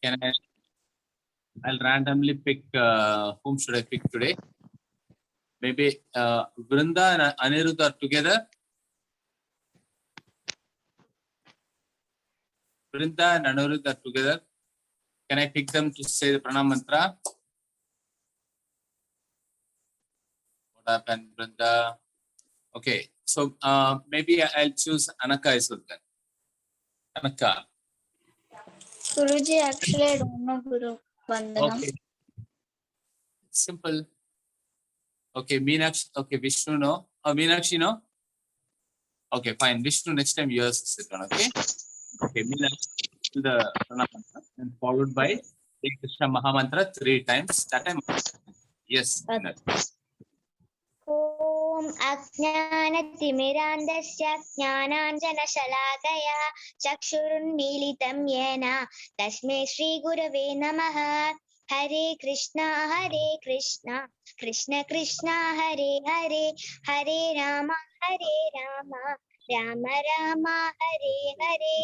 Can I? I'll randomly pick. Whom should I pick today? Maybe Vrinda and Anirudh are together. Vrinda and Anirudh are together. Can I pick them to say the pranam mantra? What happened, Vrinda? Okay, so maybe I'll choose Anaka as well then. Anaka. Guruji, actually, I don't know Guru Vandanam. Okay. Simple. Okay, Meenakshi. Okay, Vishnu no. Meenakshi no. Okay, fine. Vishnu, next time yours is it on. Okay. Okay, Meenakshi do the pranam mantra and followed by Hare Krishna Mahamantra 3 times. That time. Yes. ॐ अज्ञानतिमिरान्धस्य ज्ञानाञ्जनशलाकया चक्षुरुन्मीलितं येन तस्मै श्रीगुरवे नमः। हरे कृष्णा कृष्ण कृष्ण हरे हरे, हरे राम राम राम हरे हरे,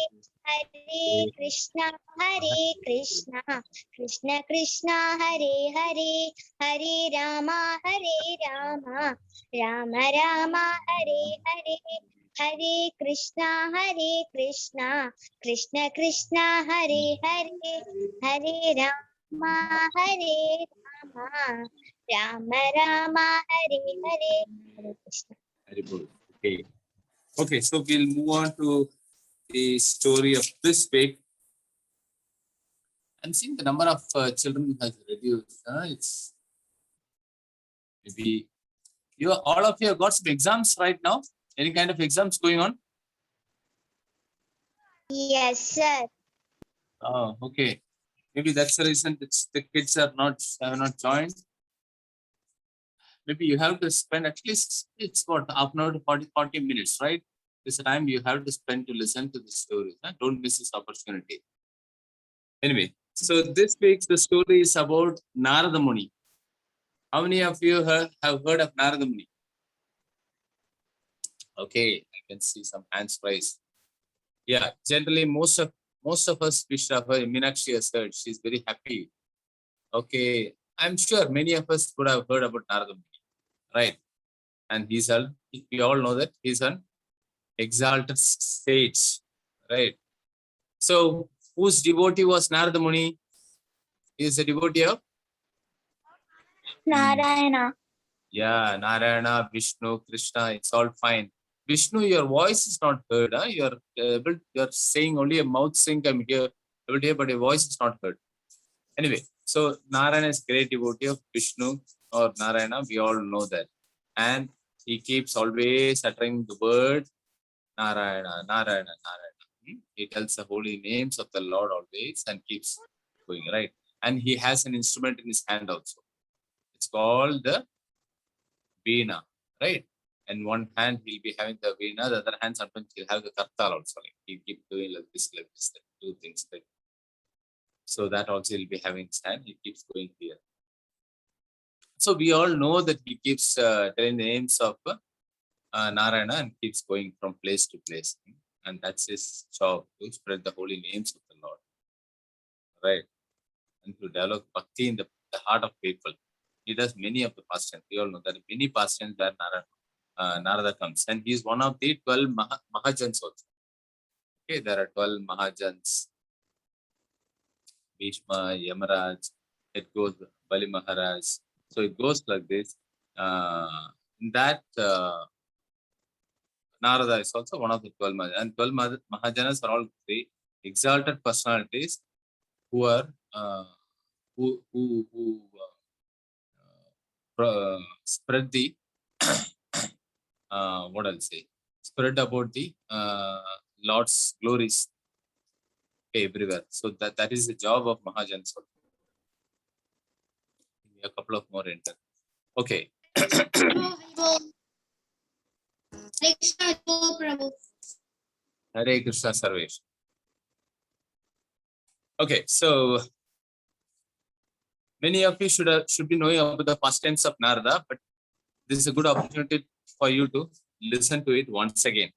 हरे कृष्ण कृष्ण कृष्ण हरे हरे, हरे राम राम राम हरे हरे, हरे कृष्णा कृष्ण कृष्ण हरे हरे, हरे राम राम राम हरे हरे, हरे Krishna. Very good. Okay. Okay, so we'll move on to the story of this week. I'm seeing the number of children has reduced. It's maybe all of you have got some exams right now. Any kind of exams going on? Yes, sir. Oh, okay. Maybe that's the reason the kids have not joined. Maybe you have to spend at least it's what half an hour to 40 minutes, right? This time you have to spend to listen to the stories. Don't miss this opportunity. Anyway, so this week's the story is about Narada Muni. How many of you have heard of Narada Muni? Okay, I can see some hands raised. Yeah, generally most of us wish have heard. Meenakshi has heard. She's very happy. Okay, I'm sure many of us would have heard about Narada Muni, right? And we all know that he's an exalted sage, right? So, whose devotee was Narada Muni? He is a devotee of Narayana. Yeah, Narayana, Vishnu, Krishna, it's all fine. Vishnu, your voice is not heard. You're saying only a mouth sync. I'm here, able to hear, but your voice is not heard. Anyway, so Narayana is great devotee of Vishnu or Narayana. We all know that, and he keeps always uttering the word Narayana, Narayana, Narayana. He tells the holy names of the Lord always and keeps going right. And he has an instrument in his hand also. It's called the Veena, right? And one hand he'll be having the Veena, the other hand sometimes he'll have the Kartal also. Like he'll keep doing like this, two things. Like. So that also he'll be having his hand. He keeps going here. So we all know that he keeps telling the names of Narayana and keeps going from place to place. And that's his job, to spread the holy names of the Lord. Right? And to develop bhakti in the heart of people. He does many of the pastimes. We all know that many pastimes where Narada comes. And he is one of the 12 Mahajans also. Okay, there are 12 Mahajans. Bhishma, Yamaraj, it goes Bali Maharaj. So it goes like this. Narada is also one of the 12 Mahajanas. And 12 Mahajanas are all three exalted personalities who are spread the what I'll say, spread about the Lord's glories everywhere. So that is the job of Mahajans. A couple of more enter. Okay. Hare Krishna Sarvesh. Okay, so many of you should be knowing about the past tense of Narada, but this is a good opportunity for you to listen to it once again.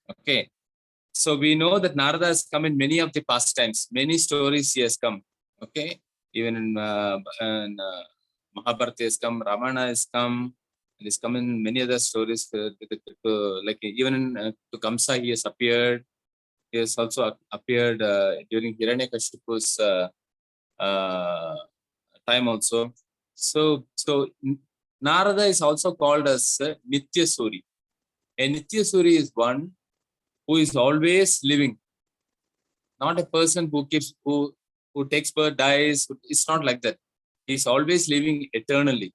Okay, so we know that Narada has come in many of the past times. Many stories he has come. Okay, even in Mahabharata has come, Ramayana has come, and has come in many other stories. Like even in to Kamsa, he has appeared. He has also appeared during Hiranyakashipu's time also. So Narada is also called as Nitya Suri. A Nitya Suri is one who is always living, not a person who takes birth, dies. It's not like that. He's always living eternally.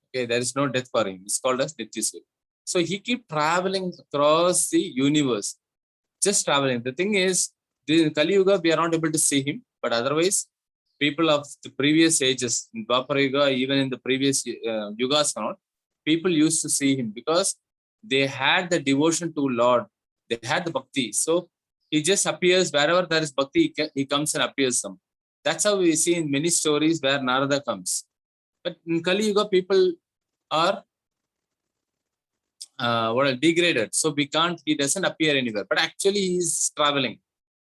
Okay, there is no death for him. It's called as Nitya Suri. So he keep traveling across the universe, just traveling. The thing is, in Kali Yuga, we are not able to see him, but otherwise, people of the previous ages, in Dwapara Yuga, even in the previous yugas, and all, people used to see him because they had the devotion to Lord. They had the bhakti. So he just appears wherever there is bhakti, he comes and appears some. That's how we see in many stories where Narada comes. But in Kali Yuga, people are degraded. So he doesn't appear anywhere. But actually, he's traveling.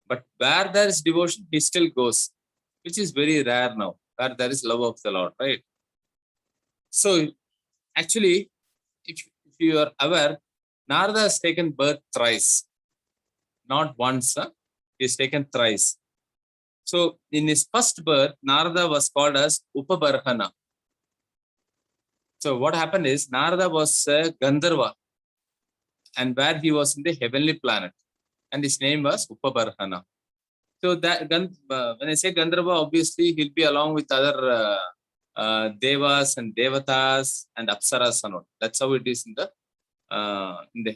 But where there is devotion, he still goes, which is very rare now, where there is love of the Lord, right? So actually, if you are aware, Narada has taken birth thrice, not once. He's taken thrice. So in his first birth, Narada was called as Upabarhana. So what happened is Narada was a Gandharva, and where he was in the heavenly planet, and his name was Upabarhana. So that when I say Gandharva, obviously he'll be along with other devas and devatas and apsaras and all. That's how it is in the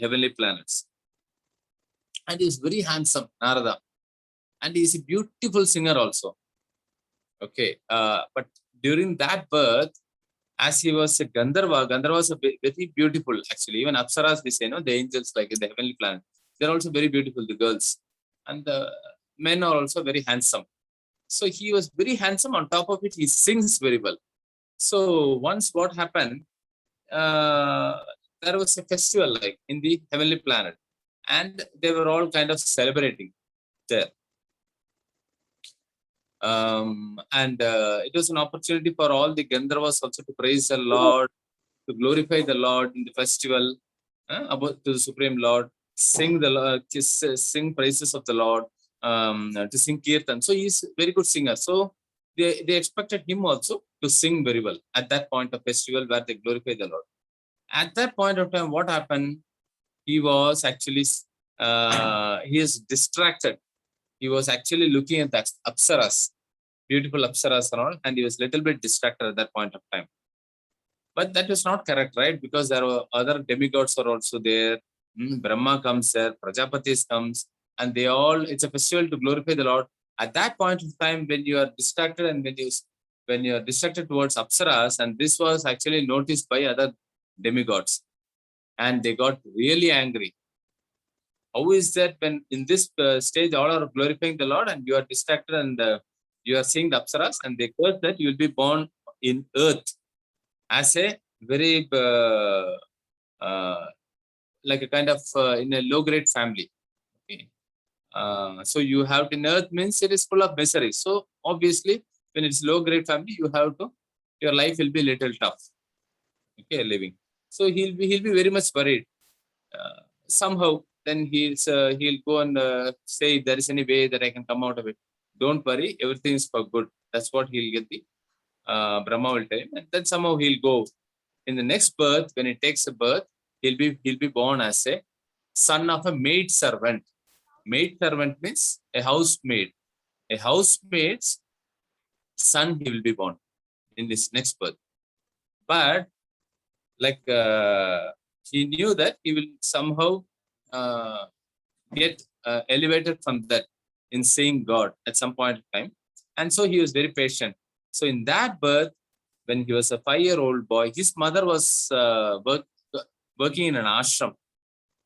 heavenly planets. And he's very handsome, Narada, and he's a beautiful singer also. Okay, but during that birth, as he was a Gandharva, Gandharva was very beautiful actually. Even apsaras, we say, no, the angels like in the heavenly planet, they're also very beautiful, the girls, and the men are also very handsome. So he was very handsome. On top of it, he sings very well. So once what happened, there was a festival like in the heavenly planet, and they were all kind of celebrating there. And it was an opportunity for all the Gandharvas also to praise the Lord, to glorify the Lord in the festival, about to the Supreme Lord, sing the Lord, sing praises of the Lord, to sing kirtan. So he's a very good singer. So they expected him also to sing very well at that point of festival where they glorify the Lord. At that point of time, what happened? He was actually he is distracted. He was actually looking at the apsaras, beautiful apsaras and all, and he was a little bit distracted at that point of time. But that was not correct, right? Because there were other demigods are also there. Brahma comes there, Prajapatis comes, and they all, it's a festival to glorify the Lord. At that point of time, when you are distracted and when you are distracted towards apsaras, and this was actually noticed by other demigods, and they got really angry. How is that when in this stage all are glorifying the Lord and you are distracted and you are seeing the apsaras, and they curse that you will be born in earth as a very like a kind of in a low grade family. Okay. So you have to, in earth means it is full of misery. So obviously when it's low grade family, you have to, your life will be little tough. Okay, living. So he'll be very much worried. Somehow then he'll go and say if there is any way that I can come out of it. Don't worry, everything is for good. That's what he'll get the Brahma will tell him, and then somehow he'll go. In the next birth, when he takes a birth, he'll be born as a son of a maid servant. Maid servant means a housemaid. A housemaid's son he will be born in this next birth. But like he knew that he will somehow get elevated from that in seeing God at some point of time. And so he was very patient. So in that birth, when he was a 5-year-old boy, his mother was working in an ashram.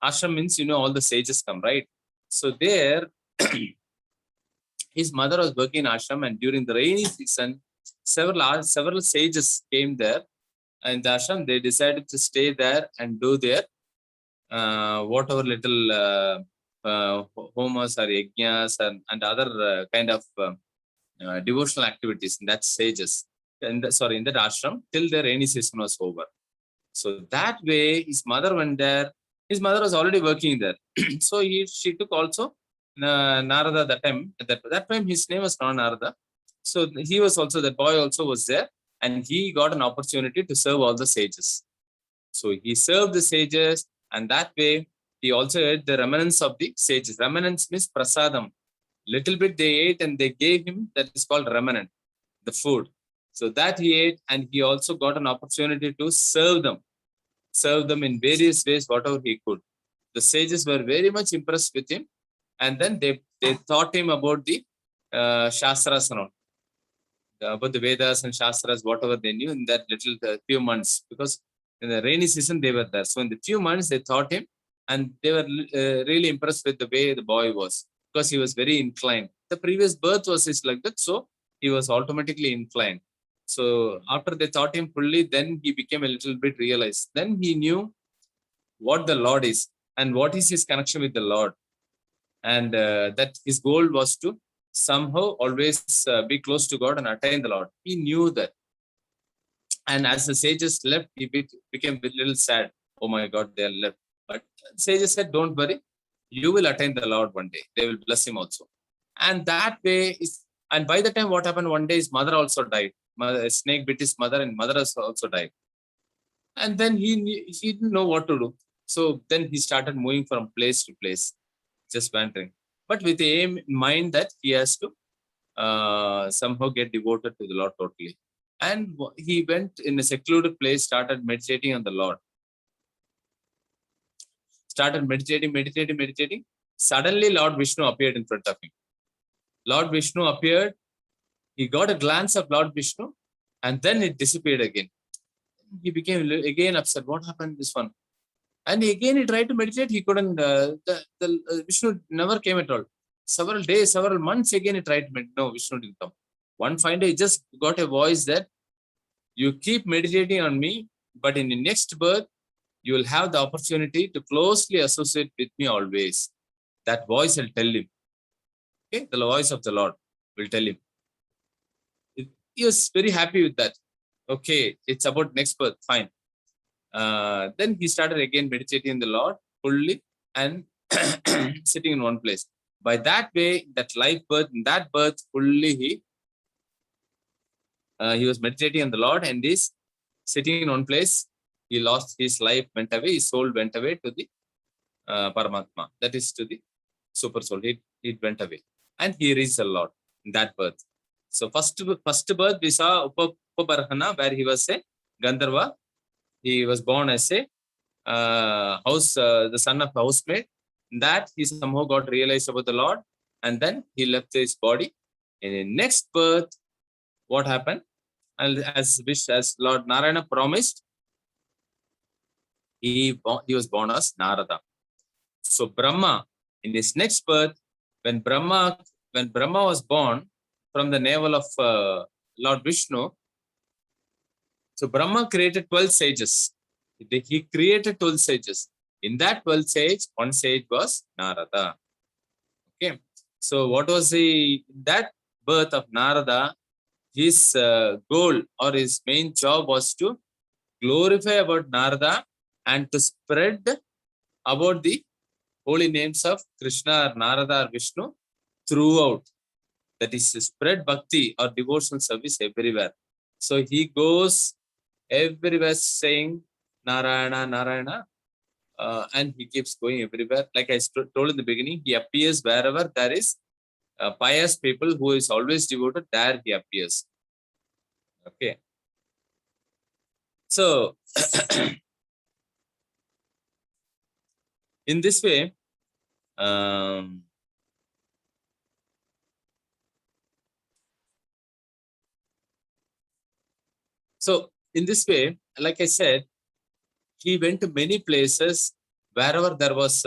Ashram means, all the sages come, right? So there, his mother was working in ashram, and during the rainy season, several sages came there. And the ashram, they decided to stay there and do their whatever little homas or yajnas and other kind of devotional activities in that sages, in that ashram till the rainy season was over. So that way his mother went there. His mother was already working there. So she took also Narada that time. At that time his name was not Narada. So he was also, that boy also was there, and he got an opportunity to serve all the sages. So he served the sages, and that way he also ate the remnants of the sages. Remnants means prasadam. Little bit they ate and they gave him, that is called remnant, the food. So that he ate, and he also got an opportunity to serve them in various ways, whatever he could. The sages were very much impressed with him, and then they taught him about the Shastras and all, about the Vedas and Shastras, whatever they knew in that little few months, because in the rainy season they were there. So in the few months they taught him, and they were really impressed with the way the boy was, because he was very inclined. The previous birth was his like that, so he was automatically inclined. So after they taught him fully, then he became a little bit realized. Then he knew what the Lord is and what is his connection with the Lord, and that his goal was to somehow always be close to God and attain the Lord. He knew that. And as the sages left, he became a little sad. Oh my God, they are left. But sages said, don't worry, you will attain the Lord one day. They will bless him also. And that way is, and by the time what happened, one day his mother also died. A snake bit his mother, and mother also died. And then he didn't know what to do. So then he started moving from place to place, just wandering, but with the aim in mind that he has to somehow get devoted to the Lord totally. And he went in a secluded place, started meditating on the Lord. Started meditating. Suddenly Lord Vishnu appeared in front of him. Lord Vishnu appeared. He got a glance of Lord Vishnu, and then it disappeared again. He became again upset. What happened this one? And again he tried to meditate. He couldn't. Vishnu never came at all. Several days, several months again he tried to meditate. No, Vishnu didn't come. One fine day he just got a voice that, you keep meditating on me, but in the next birth, you will have the opportunity to closely associate with me always. That voice will tell him. Okay, the voice of the Lord will tell him. He was very happy with that. Okay, it's about next birth, fine. Then he started again meditating in the Lord fully and sitting in one place. By that way, that life birth, in that birth fully he was meditating on the Lord and is sitting in one place. He lost his life, went away, his soul went away to the Paramatma, that is to the super soul. It went away and he reached the Lord in that birth. So first birth we saw Upabarhana, where he was a Gandharva. He was born as a the son of a housemaid. That he somehow got realized about the Lord, and then he left his body. In the next birth, what happened? And as Lord Narayana promised, he was born as Narada. So Brahma, in his next birth, when Brahma was born from the navel of Lord Vishnu, so Brahma created 12 sages. He created 12 sages. In that 12 sage, one sage was Narada. Okay. So what was that birth of Narada? His goal or his main job was to glorify about Narada and to spread about the holy names of Krishna or Narada or Vishnu throughout. That is to spread bhakti or devotional service everywhere. So he goes everywhere saying Narayana, Narayana, and he keeps going everywhere. Like I told in the beginning, he appears wherever there is pious people who is always devoted, there he appears. Okay. So in this way, so in this way, like I said, he went to many places wherever there was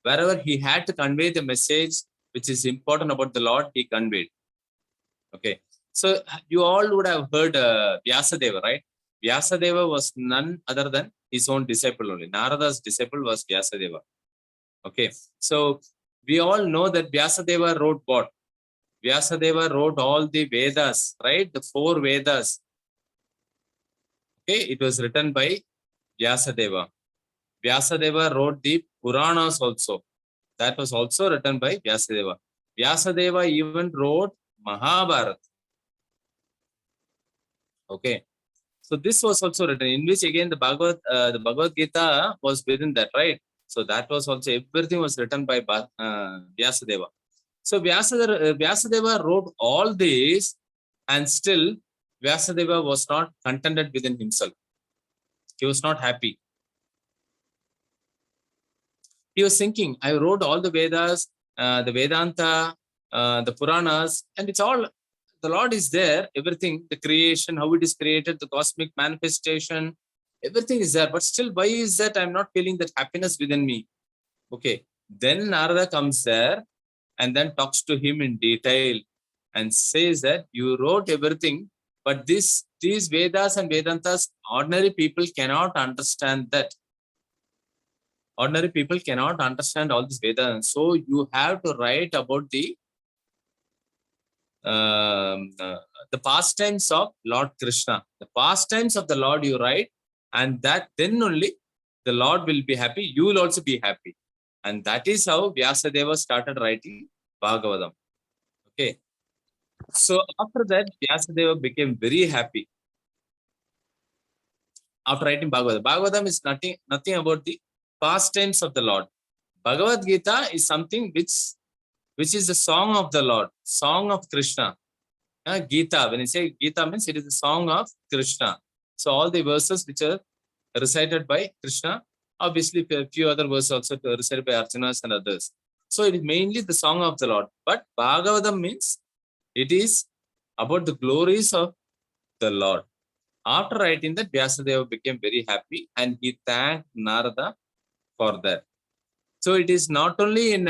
wherever he had to convey the message which is important about the Lord, he conveyed. Okay. So you all would have heard Vyasadeva, right? Vyasadeva was none other than his own disciple only. Narada's disciple was Vyasadeva. Okay. So we all know that Vyasadeva wrote what? Vyasadeva wrote all the Vedas, right? The 4 Vedas. Okay, it was written by Vyasadeva. Vyasadeva wrote the Puranas also. That was also written by Vyasadeva. Vyasadeva even wrote Mahabharata. Okay. So this was also written, in which again the Bhagavad Gita was within that, right? So that was also, everything was written by Vyasadeva. So Vyasadeva wrote all these, and still Vyasadeva was not contented within himself. He was not happy. He was thinking, I wrote all the Vedas, the Vedanta, the Puranas, and it's all, the Lord is there, everything, the creation, how it is created, the cosmic manifestation, everything is there. But still, why is that I'm not feeling that happiness within me? Okay. Then Narada comes there and then talks to him in detail and says that you wrote everything, but these Vedas and Vedantas, ordinary people cannot understand that. Ordinary people cannot understand all this Vedas. So you have to write about the pastimes of Lord Krishna. The pastimes of the Lord you write, and that then only the Lord will be happy. You will also be happy. And that is how Vyasadeva started writing Bhagavatam. Okay. So after that, Vyasadeva became very happy. After writing Bhagavatam. Bhagavatam is nothing about the pastimes of the Lord. Bhagavad Gita is something which is the song of the Lord, song of Krishna. Gita, when you say Gita, means it is the song of Krishna. So all the verses which are recited by Krishna, obviously a few other verses also recited by Arjunas and others. So it is mainly the song of the Lord. But Bhagavatam means it is about the glories of the Lord. After writing that, Vyasadeva became very happy and he thanked Narada for that. So it is not only in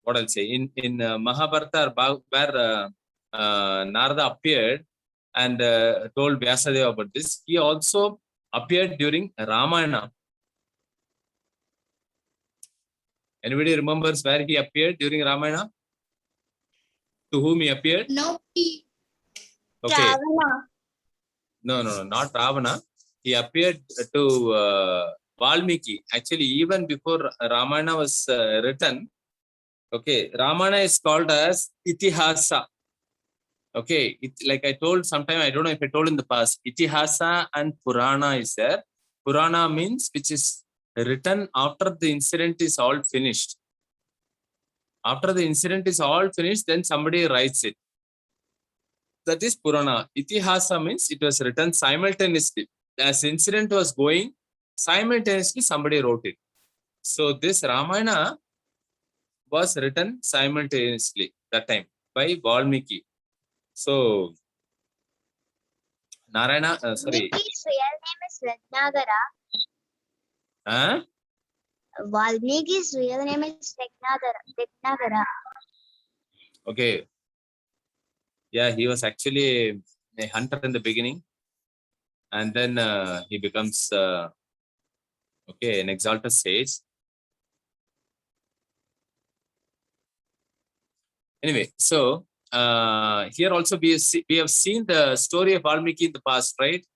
what I'll say, in Mahabharata, where Narada appeared and told Vyasadeva about this, he also appeared during Ramayana. Anybody remembers where he appeared during Ramayana? To whom he appeared? No. Okay. Ravana. No, not Ravana. He appeared to Valmiki. Actually, even before Ramayana was written, okay, Ramayana is called as Itihasa. Okay, like I told sometime, I don't know if I told in the past, Itihasa and Purana is there. Purana means which is written after the incident is all finished. After the incident is all finished, then somebody writes it. That is Purana. Itihasa means it was written simultaneously. As incident was going, simultaneously somebody wrote it. So this Ramayana was written simultaneously that time by Valmiki. So Narayana, sorry. Valmiki's real name is Ratnagara. Valmiki's real name is Ratnagara. Okay. Yeah, he was actually a hunter in the beginning. And then he becomes okay, an exalted sage. Anyway, so here also we have seen the story of Valmiki in the past, right?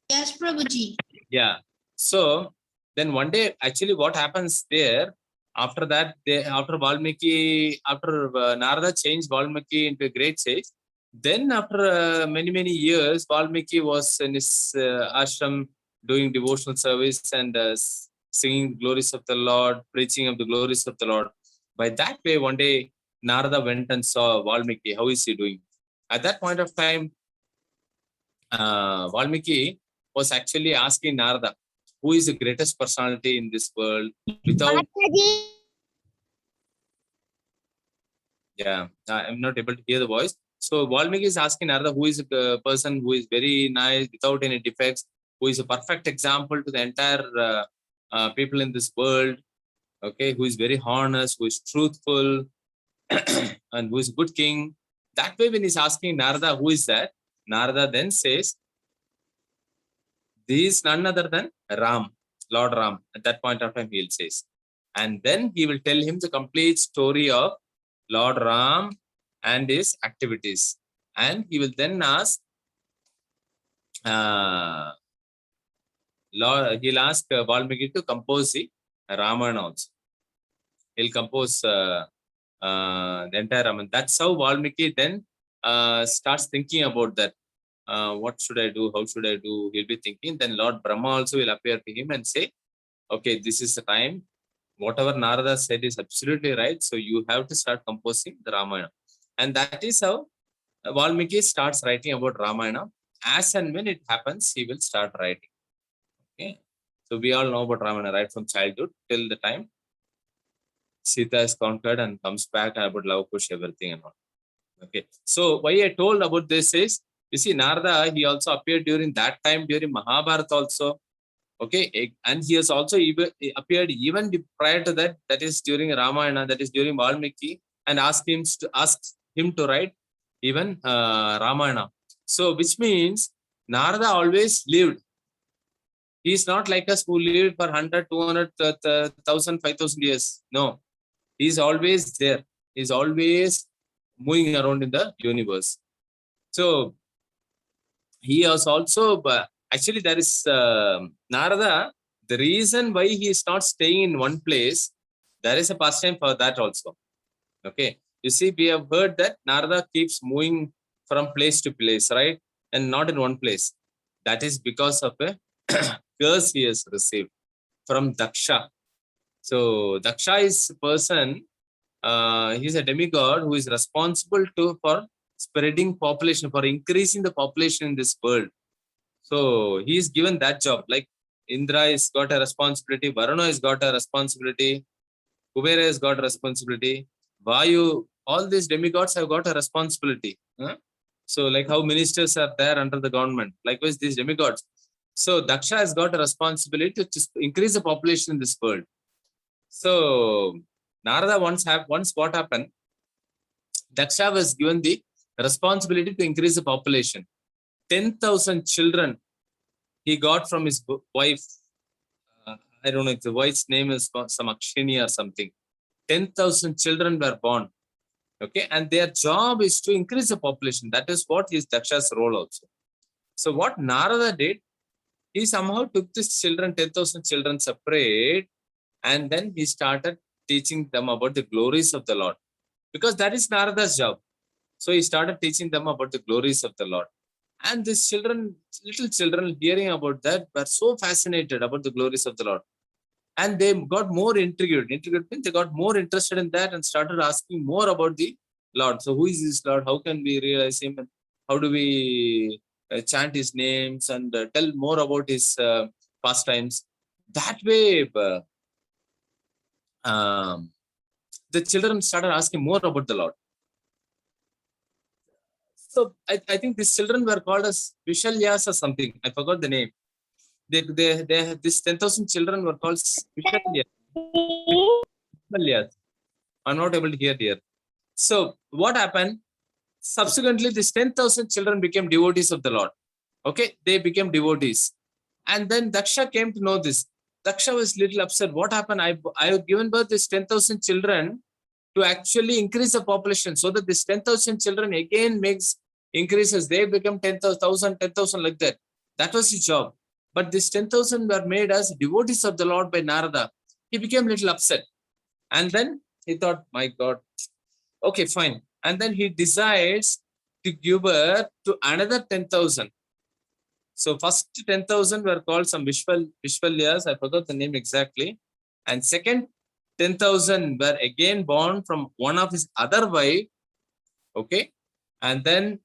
Yes, Prabhuji. Yeah. So then one day, actually, what happens there? After that, after Valmiki, after Narada changed Valmiki into a great sage, then after many years, Valmiki was in his ashram doing devotional service and singing glories of the Lord, preaching of the glories of the Lord. By that way, one day Narada went and saw Valmiki. How is he doing? At that point of time, Valmiki was actually asking Narada, who is the greatest personality in this world? Without, yeah, I'm not able to hear the voice. So Valmiki is asking Narada, who is a person who is very nice, without any defects, who is a perfect example to the entire people in this world, okay, who is very honest, who is truthful, and who is a good king. That way, when he's asking Narada, who is that? Narada then says, this is none other than Ram, Lord Ram. At that point of time, he will say. And then he will tell him the complete story of Lord Ram and his activities. And he will then ask, he'll ask Valmiki to compose the Ramayana also. He'll compose the entire Ramayana. That's how Valmiki then starts thinking about that. What should I do? How should I do? He'll be thinking. Then Lord Brahma also will appear to him and say, okay, this is the time. Whatever Narada said is absolutely right. So you have to start composing the Ramayana. And that is how Valmiki starts writing about Ramayana. As and when it happens, he will start writing. Okay. So we all know about Ramayana right from childhood till the time Sita is conquered and comes back, about love, push, everything and all. Okay. So why I told about this is, you see, Narada, he also appeared during that time, during Mahabharata also. Okay. And he has also appeared even prior to that, that is during Ramayana, that is during Valmiki, and asked him to write even Ramayana. So which means Narada always lived. He is not like us who lived for 100, 200, 1,000, 5,000 years. No, he is always there. He is always moving around in the universe. So he is also, actually there is Narada, the reason why he is not staying in one place, there is a pastime for that also. Okay. You see, we have heard that Narada keeps moving from place to place, right? And not in one place. That is because of a curse he has received from Daksha. So Daksha is a person, he's a demigod who is responsible for spreading population, for increasing the population in this world. So he is given that job. Like Indra has got a responsibility, Varuna has got a responsibility, Kubera has got a responsibility, Vayu, all these demigods have got a responsibility. So like how ministers are there under the government, likewise these demigods. So Daksha has got a responsibility to increase the population in this world. So Narada once what happened, Daksha was given the responsibility to increase the population. 10,000 children he got from his wife. I don't know if the wife's name is some Akshini or something. 10,000 children were born. Okay, and their job is to increase the population. That is what is Daksha's role also. So what Narada did, he somehow took these children, 10,000 children separate, and then he started teaching them about the glories of the Lord. Because that is Narada's job. So he started teaching them about the glories of the Lord. And these children, little children, hearing about that, were so fascinated about the glories of the Lord. And they got more intrigued. Intrigued means they got more interested in that and started asking more about the Lord. So who is this Lord? How can we realize him? And how do we chant his names and tell more about his pastimes? That way, the children started asking more about the Lord. So I think these children were called as Vishalyas or something. I forgot the name. These 10,000 children were called Vishalyas. I'm not able to hear here. So what happened? Subsequently, these 10,000 children became devotees of the Lord. Okay, they became devotees. And then Daksha came to know this. Daksha was little upset. What happened? I have given birth to these 10,000 children to actually increase the population so that this 10,000 children again increases. They become 10,000, 10,000 like that. That was his job. But these 10,000 were made as devotees of the Lord by Narada. He became a little upset. And then he thought, my God, okay, fine. And then he decides to give birth to another 10,000. So first 10,000 were called some Vishwalyas. I forgot the name exactly. And second 10,000 were again born from one of his other wife. Okay. And then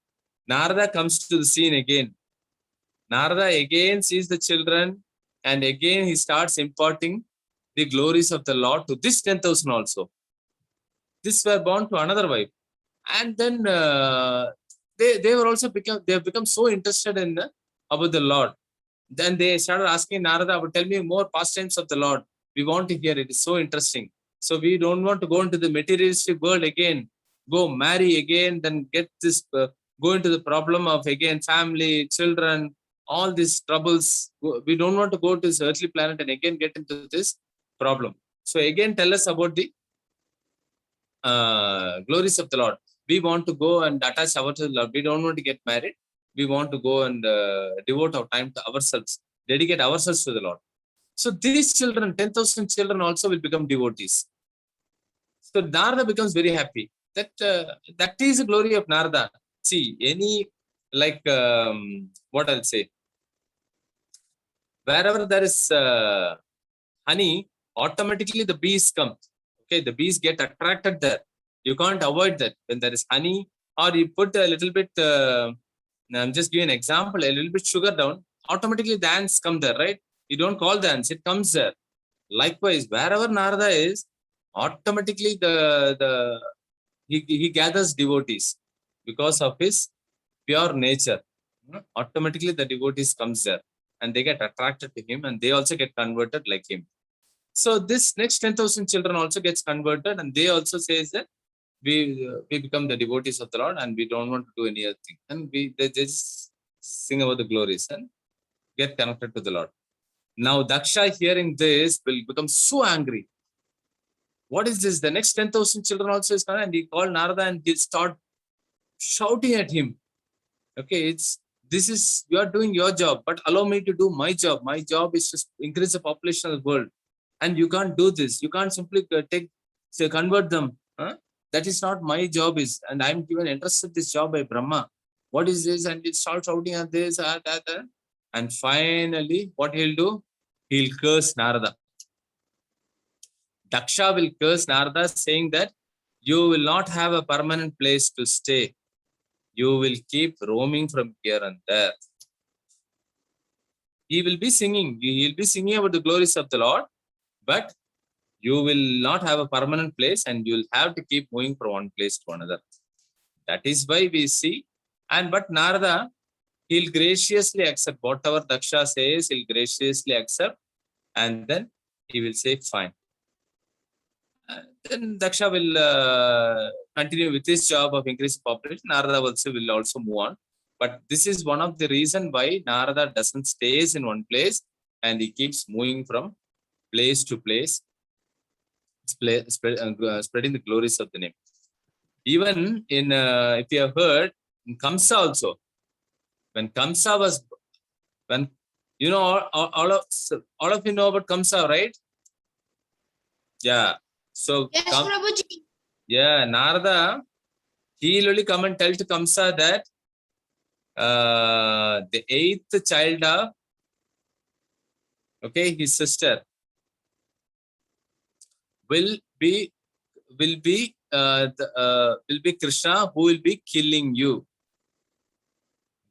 Narada comes to the scene again. Narada again sees the children and again he starts imparting the glories of the Lord to this 10,000 also. This were born to another wife. And then they were also they have become so interested in about the Lord. Then they started asking Narada, tell me more pastimes of the Lord. We want to hear it. It's so interesting. So we don't want to go into the materialistic world again, go marry again, then get this, go into the problem of again family, children, all these troubles. We don't want to go to this earthly planet and again get into this problem. So again, tell us about the glories of the Lord. We want to go and attach ourselves to the Lord. We don't want to get married. We want to go and devote our time to ourselves, dedicate ourselves to the Lord. So these children, 10,000 children also will become devotees. So Narada becomes very happy. That is the glory of Narada. See, any like what I'll say, wherever there is honey, automatically the bees come. Okay, the bees get attracted there. You can't avoid that. When there is honey, or you put a little bit, I'm just giving an example, a little bit sugar down, automatically the ants come there, right? You don't call the ants, it comes there. Likewise, wherever Narada is, automatically he gathers devotees because of his pure nature. Automatically the devotees comes there and they get attracted to him and they also get converted like him. So this next 10,000 children also gets converted and they also says that we become the devotees of the Lord and we don't want to do any other thing. And they just sing about the glories and get connected to the Lord. Now Daksha hearing this will become so angry. What is this? The next 10,000 children also is coming and he called Narada and he'll start shouting at him. Okay, you are doing your job, but allow me to do my job. My job is to increase the population of the world. And you can't do this. You can't simply convert them. Huh? That is not my job is. And I'm given entrusted this job by Brahma. What is this? And he starts shouting at this, that. And finally, what he'll do? He'll curse Narada. Daksha will curse Narada saying that you will not have a permanent place to stay. You will keep roaming from here and there. He will be singing. He'll be singing about the glories of the Lord, but you will not have a permanent place and you'll have to keep moving from one place to another. That is why we see. But Narada, he'll graciously accept whatever Daksha says, he'll graciously accept and then he will say, fine. Then Daksha will continue with his job of increasing population. Narada will also move on. But this is one of the reasons why Narada doesn't stays in one place and he keeps moving from place to place, spreading the glories of the name. Even in, if you have heard, in Kamsa also, when Kamsa was, when you know, all of you know about Kamsa, right? Yeah. So, Yes, Prabhuji. yeah, Narada, he will only come and tell to Kamsa that the 8th child of, okay, his sister will be Krishna, who will be killing you.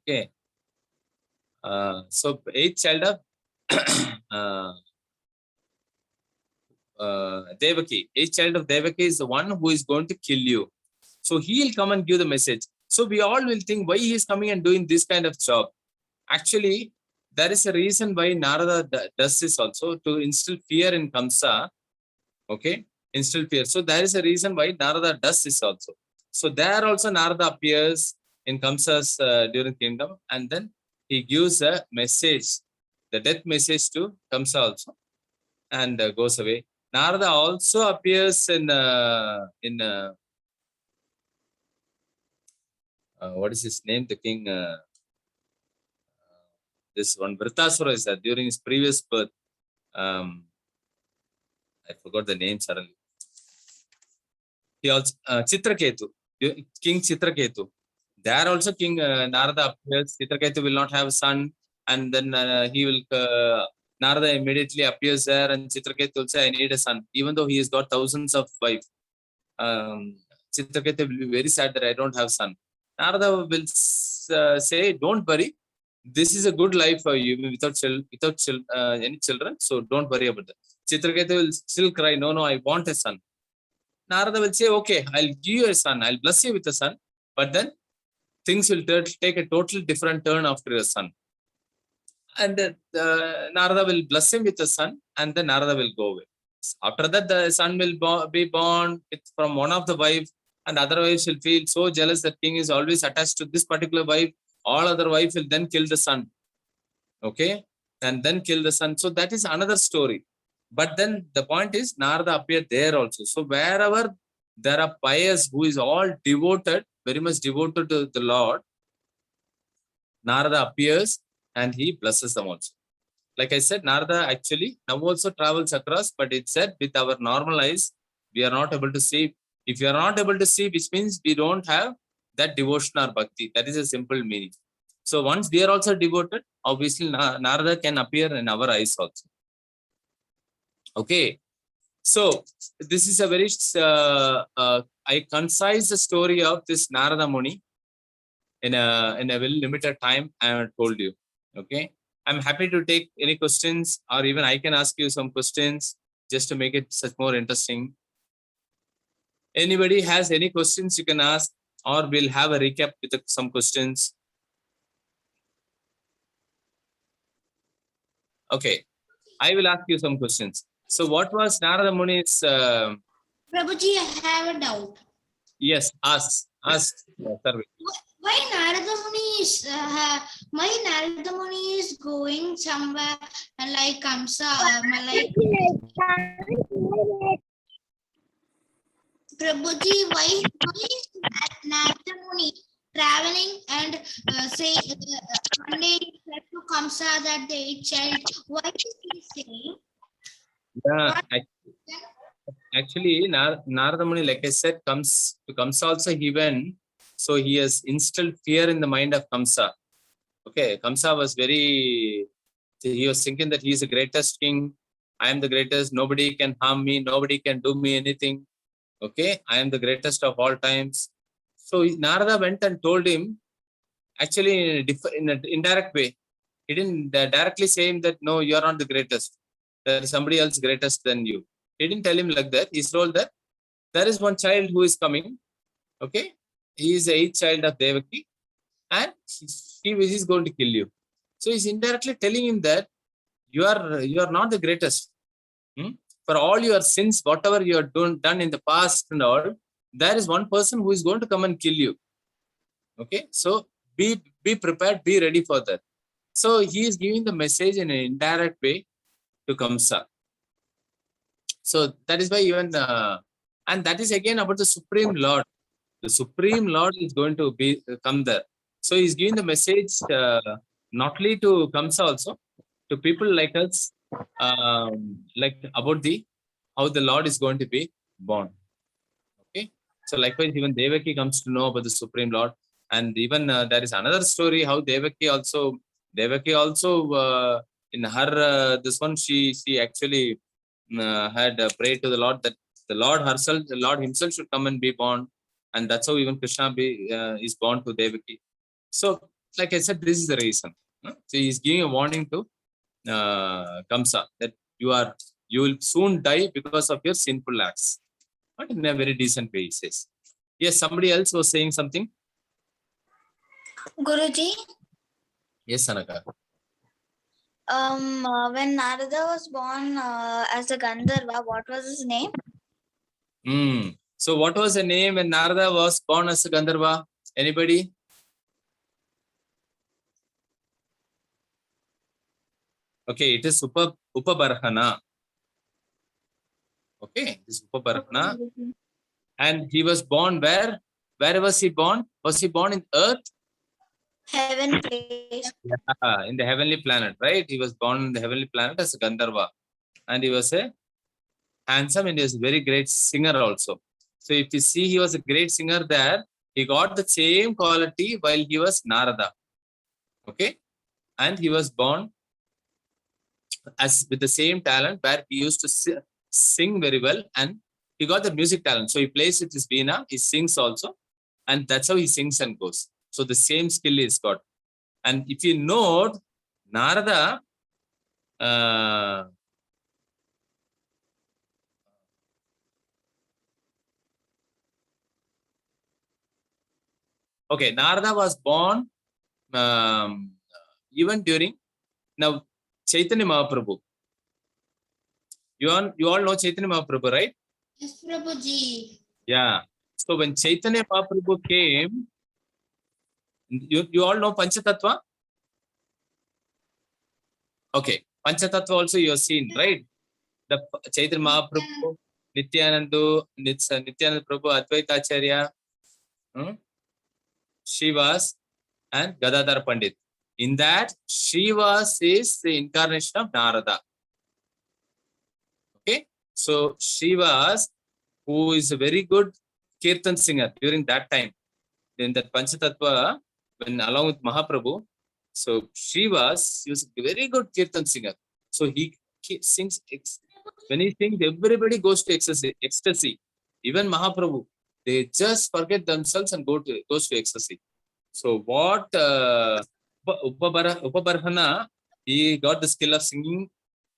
Okay. So 8th child of Devaki, 8th child of Devaki is the one who is going to kill you. So he will come and give the message. So we all will think why he is coming and doing this kind of job. Actually, there is a reason why Narada does this also, to instill fear in Kamsa. Okay, instill fear. So there is a reason why Narada does this also. So there also Narada appears in Kamsa's during kingdom, and then he gives a message, the death message to Kamsa also, and goes away. Narada also appears in what is his name? The king. This one Vritasura is during his previous birth. I forgot the name suddenly. He also Chitraketu, King Chitraketu. There also King Narada appears. Chitraketu will not have a son, and then he will. Narada immediately appears there, and Chitraketu will say, "I need a son," even though he has got thousands of wives. Chitraketu will be very sad that I don't have son. Narada will say, "Don't worry. This is a good life for you without any children. So don't worry about that." Chitraketu will still cry, "No, I want a son." Narada will say, "Okay, I'll give you a son. I'll bless you with a son. But then things will take a total different turn after a son." And Narada will bless him with a son, and then Narada will go away. After that, the son will be born from one of the wives, and other wives will feel so jealous that king is always attached to this particular wife. All other wives will then kill the son. Okay, and then kill the son. So that is another story. But then the point is Narada appeared there also. So wherever there are pious who is all devoted, very much devoted to the Lord, Narada appears and he blesses them also. Like I said, Narada actually now also travels across, but it said with our normal eyes, we are not able to see. If you are not able to see, which means we don't have that devotion or bhakti. That is a simple meaning. So once we are also devoted, obviously Narada can appear in our eyes also. Okay. So this is a very, I concise the story of this Narada Muni in a very limited time. I have told you. Okay. I'm happy to take any questions, or even I can ask you some questions just to make it such more interesting. Anybody has any questions you can ask, or we'll have a recap with some questions. Okay, I will ask you some questions. So what was Narada Muni's Prabhuji, I have a doubt. yes, ask Sarve. Why Narada Muni is going somewhere like Kamsa, like Prabhuji, why is Narada Muni traveling and say one day he said to Kamsa that they child? Why is he saying? Yeah, actually Narada Muni, like I said, comes to Kamsa also he went. So he has instilled fear in the mind of Kamsa. Okay, Kamsa was he was thinking that he is the greatest king. I am the greatest. Nobody can harm me. Nobody can do me anything. Okay, I am the greatest of all times. So Narada went and told him, actually in an indirect way. He didn't directly say him that, no, you are not the greatest. There is somebody else greatest than you. He didn't tell him like that. He told that there is one child who is coming. Okay, he is the 8th child of Devaki, and he is going to kill you. So he's indirectly telling him that you are not the greatest. For all your sins, whatever you have done in the past and all, there is one person who is going to come and kill you. Okay, so be prepared, be ready for that. So he is giving the message in an indirect way to Kamsa. So that is why even and that is again about the Supreme Lord. The Supreme Lord is going to be come there. So he's giving the message not only to Kamsa also, to people like us, like about how the Lord is going to be born. Okay, so likewise even Devaki comes to know about the Supreme Lord, and even there is another story how Devaki also in her this one she actually had prayed to the Lord that the Lord himself should come and be born, and that's how even Krishna is born to Devaki. So like I said, this is the reason. So he's giving a warning to Kamsa that you will soon die because of your sinful acts, but in a very decent way, he says. Yes, somebody else was saying something. Guruji, Yes, Anaka. when Narada was born as a Gandharva, what was his name? So what was the name when Narada was born as a Gandharva? Anybody? Okay, it is Upabarhana. Okay, it is Upabarhana. And he was born where? Where was he born? Was he born in earth? Heaven place. Yeah, in the heavenly planet, right? He was born in the heavenly planet as a Gandharva. And he was a handsome and he was a very great singer also. So if you see, he was a great singer there. He got the same quality while he was Narada. Okay, and he was born as with the same talent where he used to sing very well, and he got the music talent. So he plays with his veena, he sings also, and that's how he sings and goes. So the same skill is got. And if you note, Narada okay, Narada was born even during now Chaitanya Mahaprabhu. You all know Chaitanya Mahaprabhu, right? Yes, Prabhuji. Yeah. So when Chaitanya Mahaprabhu came, you all know Panchatattva? Okay, Panchatattva also you have seen, right? The Chaitanya Mahaprabhu, Nityananda Prabhu, Advaita Acharya, Srivas, and Gadadhar Pandit. In that, Srivas is the incarnation of Narada. Okay, so Srivas, who is a very good Kirtan singer during that time, in that Panchatattva, when along with Mahaprabhu, so Srivas, he was a very good Kirtan singer. So he sings, when he sings, everybody goes to ecstasy. Even Mahaprabhu, they just forget themselves and goes to ecstasy. So what Upabarhana, he got the skill of singing,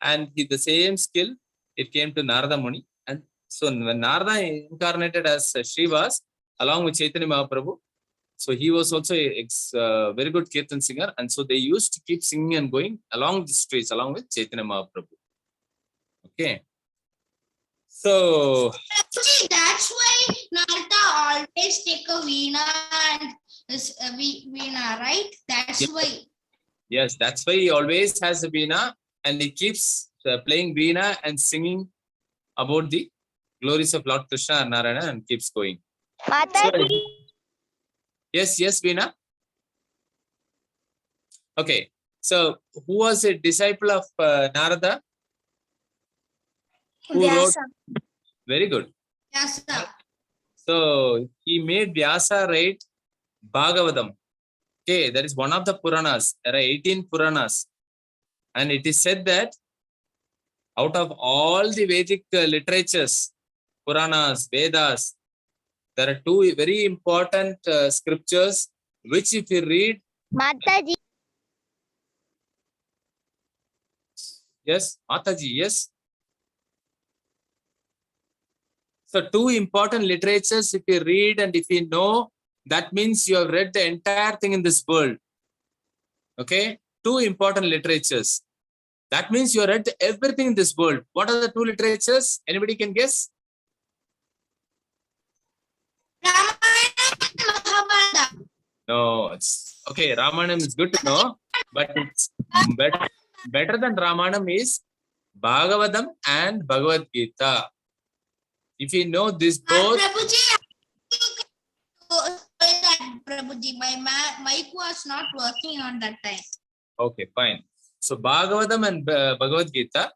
and the same skill, it came to Narada Muni. And so when Narada incarnated as Srivas, along with Chaitanya Mahaprabhu, so he was also a very good Kirtan singer, and so they used to keep singing and going along the streets along with Chaitanya Mahaprabhu. Okay. So that's why Narada always take a veena and veena, right? That's why. Yes, that's why he always has a veena, and he keeps playing veena and singing about the glories of Lord Krishna and Narayana, and keeps going. Mataji. Yes, veena. Okay, so who was a disciple of Narada? Who wrote? Very good. Vyasa. So he made Vyasa write Bhagavatam. Okay, that is one of the Puranas. There are 18 Puranas. And it is said that out of all the Vedic literatures, Puranas, Vedas, there are two very important scriptures which if you read. Mataji. Yes, Mataji, yes. So two important literatures, if you read and if you know, that means you have read the entire thing in this world. Okay, two important literatures. That means you have read everything in this world. What are the two literatures? Anybody can guess? Mahabharata. No, it's okay. Ramayana is good to know, but it's better than Ramayana is Bhagavatam and Bhagavad Gita. If you know this both. Prabhuji, my mic was not working on that time. Okay, fine. So Bhagavatam and Bhagavad Gita.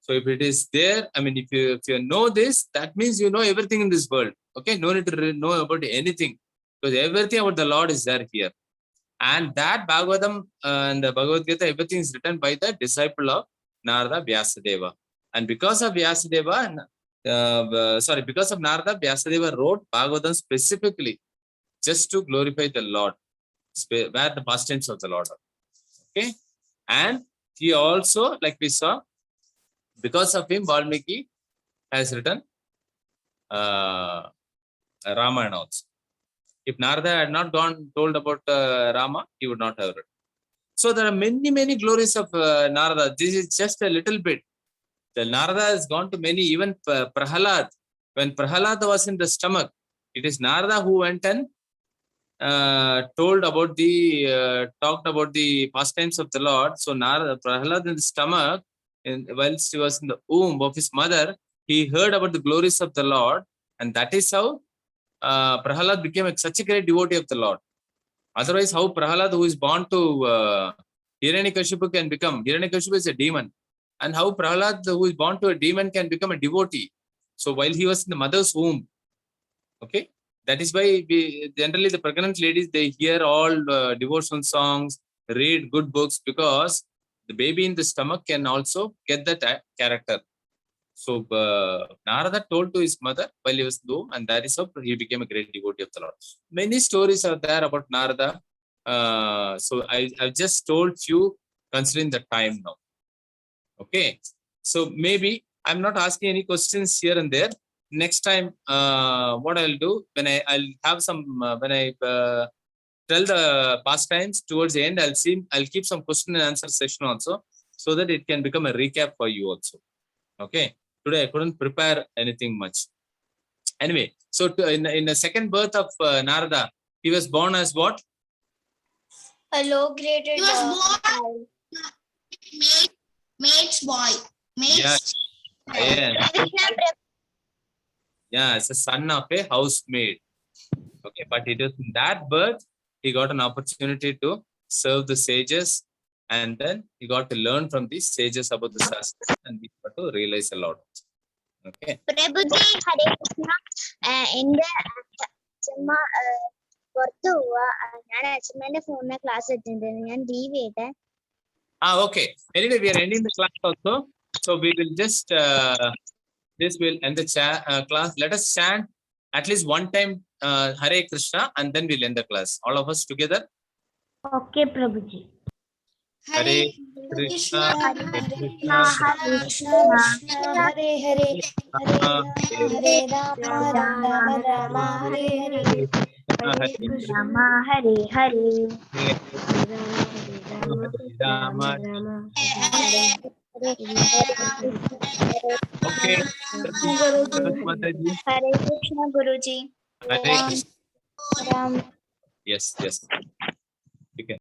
So if it is there, I mean, if you know this, that means you know everything in this world. Okay, no need to know about anything, because everything about the Lord is there here. And that Bhagavatam and Bhagavad Gita, everything is written by the disciple of Narada, Vyasadeva. And because of Vyasadeva, because of Narada, Vyasadeva wrote Bhagavatam specifically just to glorify the Lord, where the pastimes of the Lord are. Okay, and he also, like we saw, because of him, Valmiki has written Ramayana also. If Narada had not told about Rama, he would not have written. So there are many glories of Narada. This is just a little bit. The Narada has gone to many, even Prahalad. When Prahalad was in the stomach, it is Narada who went and talked about the pastimes of the Lord. So Narada, Prahalad in the stomach, whilst he was in the womb of his mother, he heard about the glories of the Lord, and that is how Prahalad became such a great devotee of the Lord. Otherwise, how Prahalad, who is born to Hiranyakashipu, can become? Hiranyakashipu is a demon. And how Prahalad, who is born to a demon, can become a devotee? So while he was in the mother's womb, okay, that is why generally the pregnant ladies, they hear all devotional songs, read good books, because the baby in the stomach can also get that character. So Narada told to his mother while he was in the womb, and that is how he became a great devotee of the Lord. Many stories are there about Narada. So I've just told few considering the time now. Okay, so maybe I'm not asking any questions here and there. Next time, what I'll do, when I'll have some, when I tell the pastimes towards the end, I'll keep some question and answer session also, so that it can become a recap for you also. Okay, today I couldn't prepare anything much. Anyway, so in the second birth of Narada, he was born as what? A low graded. He was born. Mate's boy. Mate's Yeah. Yeah, it's a son of a housemaid. Okay, but it is in that birth he got an opportunity to serve the sages, and then he got to learn from these sages about the Shastras, and he got to realize a lot. Okay. പ്രഭുജി ഹരേ കൃഷ്ണ എന്റെ അച്ഛമ്മ പുറത്തു പോവാ ഞാൻ അച്ഛമ്മേന്റെ ഫോണിന് class attend ഞാൻ leave ചെയ്തേ Okay. Anyway, we are ending the class also. So we will just, this will end the class. Let us chant at least one time Hare Krishna, and then we'll end the class. All of us together. Okay പ്രഭുജി Hare Krishna, Hare Krishna, Krishna Hare Hare Hare Rama Rama Rama Hare Hare Rama Hare Hare Rama. Okay. Hare Krishna Guruji. Hare. Ram. Yes.